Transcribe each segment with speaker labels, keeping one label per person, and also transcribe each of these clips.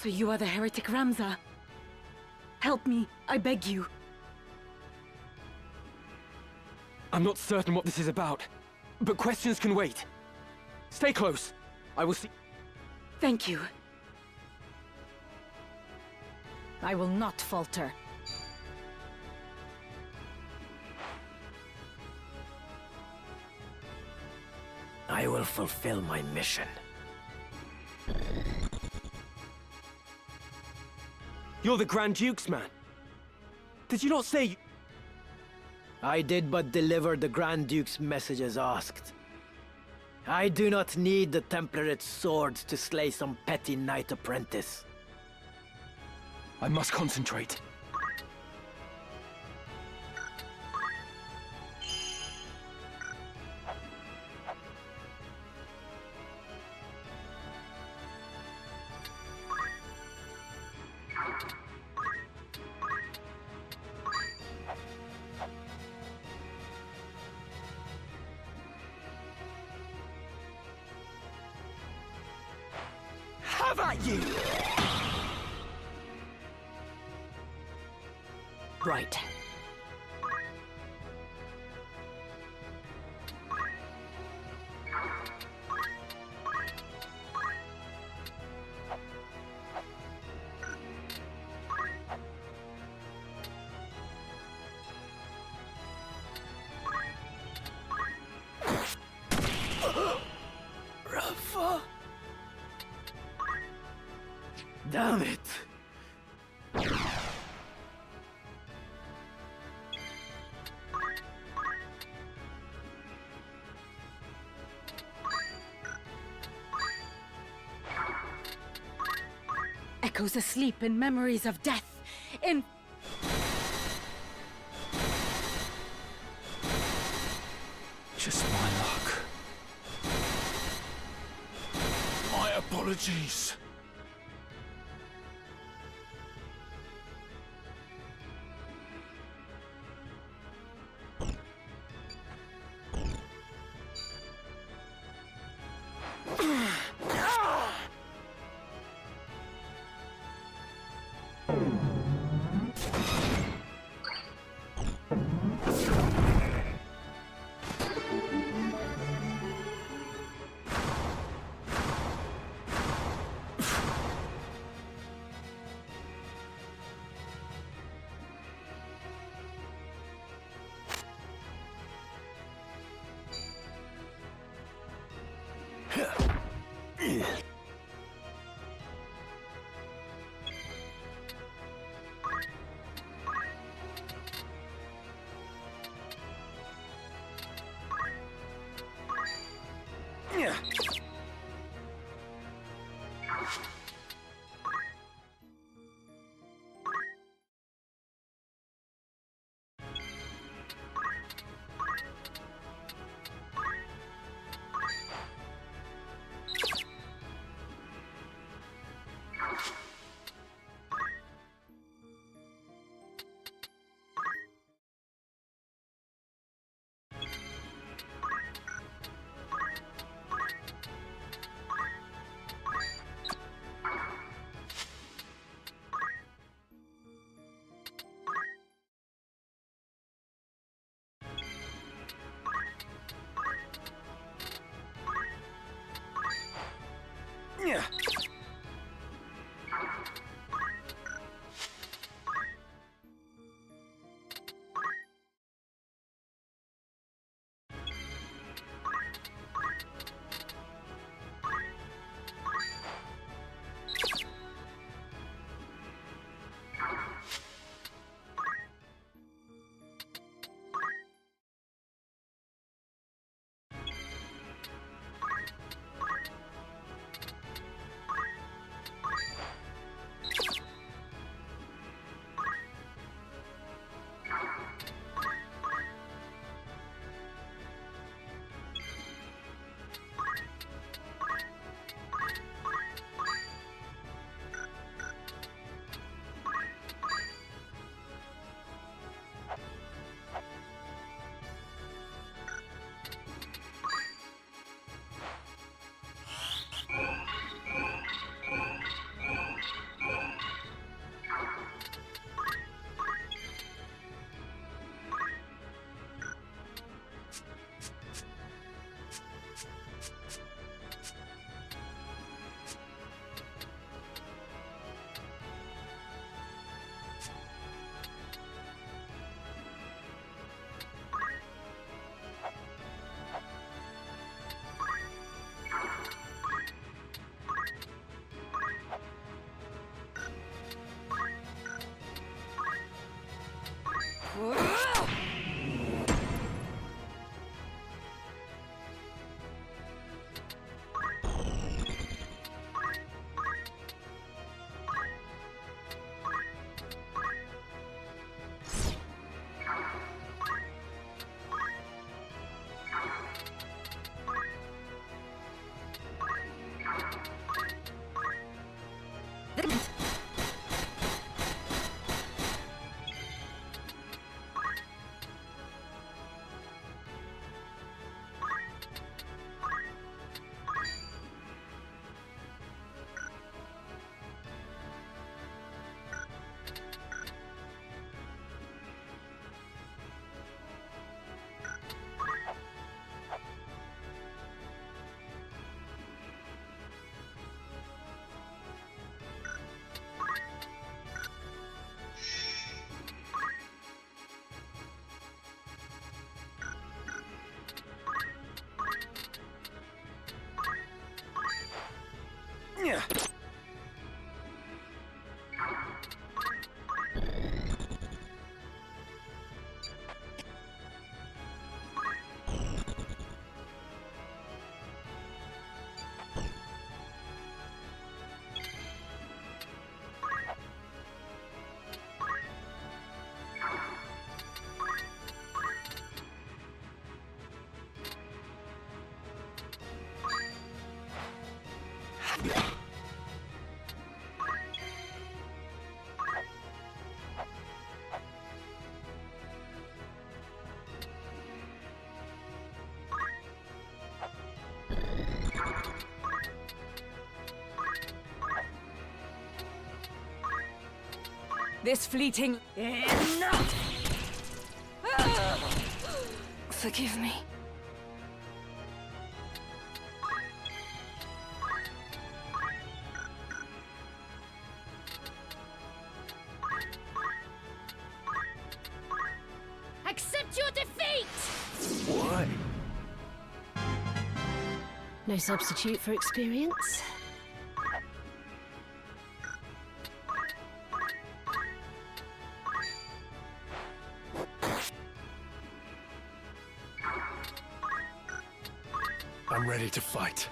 Speaker 1: So you are the heretic Ramza. Help me, I beg you.
Speaker 2: I'm not certain what this is about, but questions can wait. Stay close. I will see.
Speaker 1: Thank you. I will not falter.
Speaker 3: I will fulfill my mission.
Speaker 2: You're the Grand Duke's man. Did you not say...
Speaker 3: I did but deliver the Grand Duke's message as asked. I do not need the Templarate's swords to slay some petty knight apprentice.
Speaker 2: I must concentrate. Have at you!
Speaker 1: Right.
Speaker 3: Rafa! Damn it!
Speaker 1: Echoes asleep in memories of death, in...
Speaker 4: Just my luck. My apologies.
Speaker 1: This fleeting... Enough! Forgive me.
Speaker 5: Accept your defeat!
Speaker 2: What?
Speaker 5: No substitute for experience.
Speaker 4: I'm ready to fight.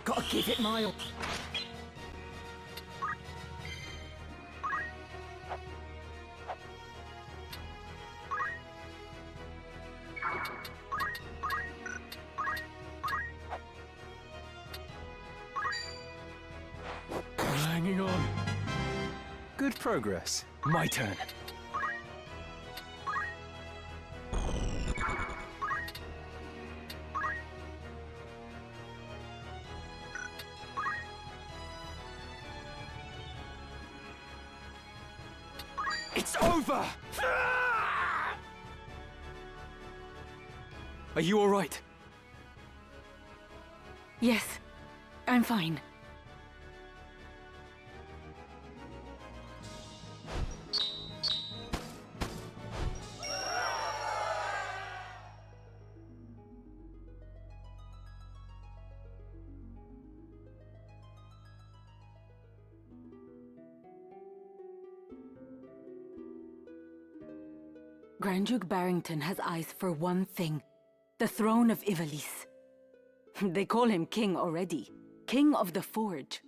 Speaker 1: Gotta give it my all.
Speaker 2: Hanging on.
Speaker 4: Good progress.
Speaker 2: My turn. It's over! Are you all right?
Speaker 1: Yes, I'm fine. Grand Duke Barrington has eyes for one thing. The throne of Ivalice. They call him king already. King of the Forge.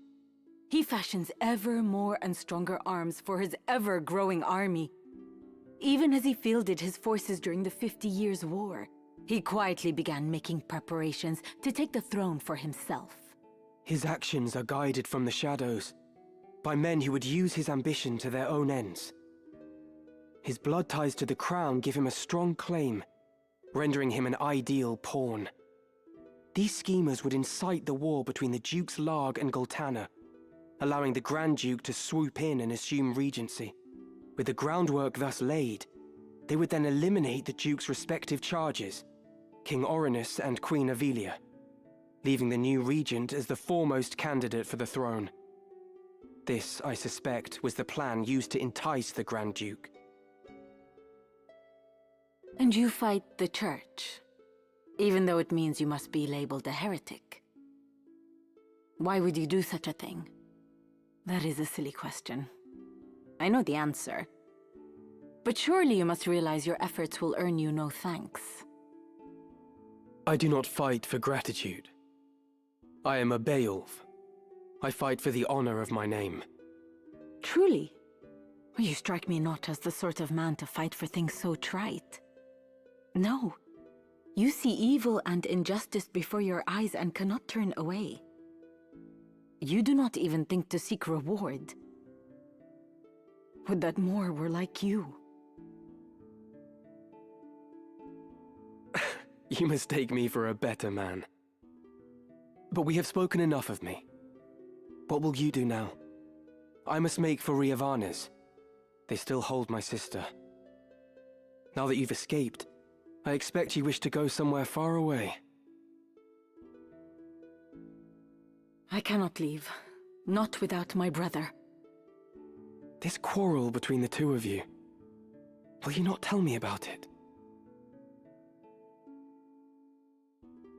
Speaker 1: He fashions ever more and stronger arms for his ever-growing army. Even as he fielded his forces during the 50 Years' War, he quietly began making preparations to take the throne for himself.
Speaker 2: His actions are guided from the shadows, by men who would use his ambition to their own ends. His blood ties to the crown give him a strong claim, rendering him an ideal pawn. These schemers would incite the war between the Dukes Larg and Goltana, allowing the Grand Duke to swoop in and assume regency. With the groundwork thus laid, they would then eliminate the Duke's respective charges, King Orinus and Queen Avelia, leaving the new regent as the foremost candidate for the throne. This, I suspect, was the plan used to entice the Grand Duke.
Speaker 1: And you fight the Church, even though it means you must be labeled a heretic. Why would you do such a thing? That is a silly question. I know the answer. But surely you must realize your efforts will earn you no thanks.
Speaker 2: I do not fight for gratitude. I am a Beowulf. I fight for the honor of my name.
Speaker 1: Truly? You strike me not as the sort of man to fight for things so trite. No. You see evil and injustice before your eyes and cannot turn away. You do not even think to seek reward. Would that more were like you.
Speaker 2: You mistake me for a better man. But we have spoken enough of me. What will you do now? I must make for Riavanes. They still hold my sister. Now that you've escaped, I expect you wish to go somewhere far away.
Speaker 1: I cannot leave. Not without my brother.
Speaker 2: This quarrel between the two of you. Will you not tell me about it?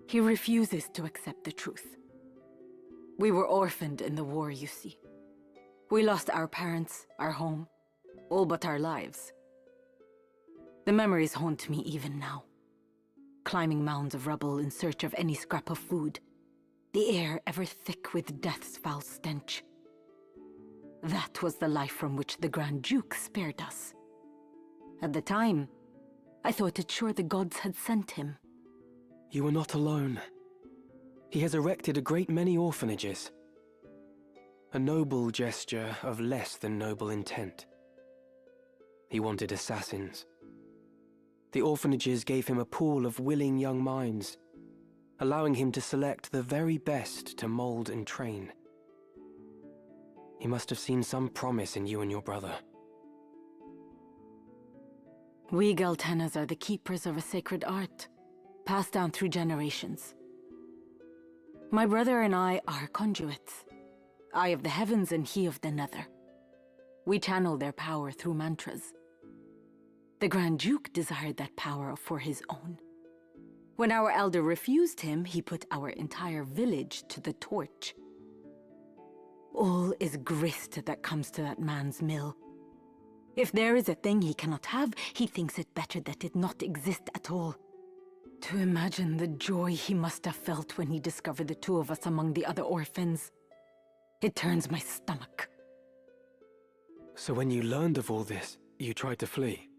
Speaker 1: He refuses to accept the truth. We were orphaned in the war, you see. We lost our parents, our home, all but our lives. The memories haunt me even now. Climbing mounds of rubble in search of any scrap of food. The air ever thick with death's foul stench. That was the life from which the Grand Duke spared us. At the time, I thought it sure the gods had sent him.
Speaker 2: You are not alone. He has erected a great many orphanages. A noble gesture of less than noble intent. He wanted assassins. The orphanages gave him a pool of willing young minds, allowing him to select the very best to mold and train. He must have seen some promise in you and your brother.
Speaker 1: We Galtenas are the keepers of a sacred art, passed down through generations. My brother and I are conduits. I of the heavens and he of the nether. We channel their power through mantras. The Grand Duke desired that power for his own. When our elder refused him, he put our entire village to the torch. All is grist that comes to that man's mill. If there is a thing he cannot have, he thinks it better that it not exist at all. To imagine the joy he must have felt when he discovered the two of us among the other orphans. It turns my stomach.
Speaker 2: So when you learned of all this, you tried to flee?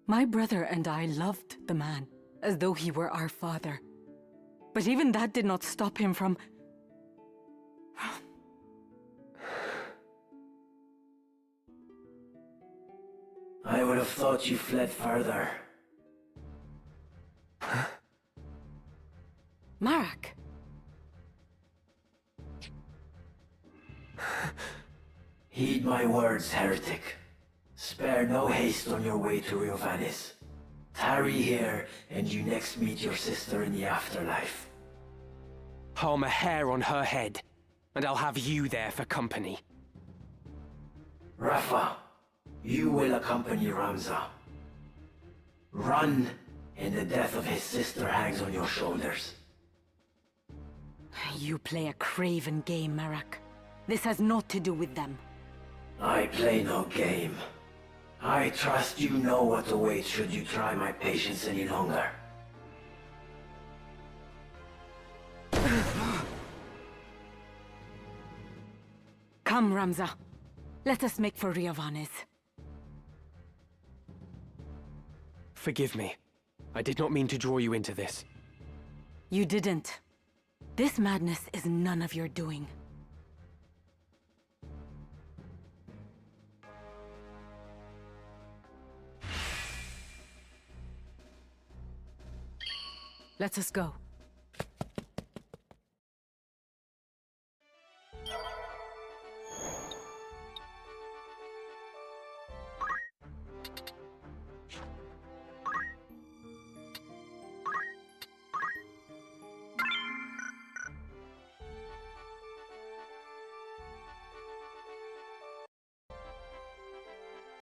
Speaker 1: My brother and I loved the man, as though he were our father. But even that did not stop him from...
Speaker 3: I would have thought you fled further.
Speaker 1: Marak!
Speaker 3: Heed my words, heretic. Spare no haste on your way to Riovanes. Tarry here, and you next meet your sister in the afterlife.
Speaker 2: Harm a hair on her head, and I'll have you there for company.
Speaker 3: Rafa, you will accompany Ramza. Run, and the death of his sister hangs on your shoulders.
Speaker 1: You play a craven game, Marak. This has naught to do with them.
Speaker 3: I play no game. I trust you know what awaits should you try my patience any longer.
Speaker 1: Come, Ramza. Let us make for Riavanes.
Speaker 2: Forgive me. I did not mean to draw you into this.
Speaker 1: You didn't. This madness is none of your doing. Let us go.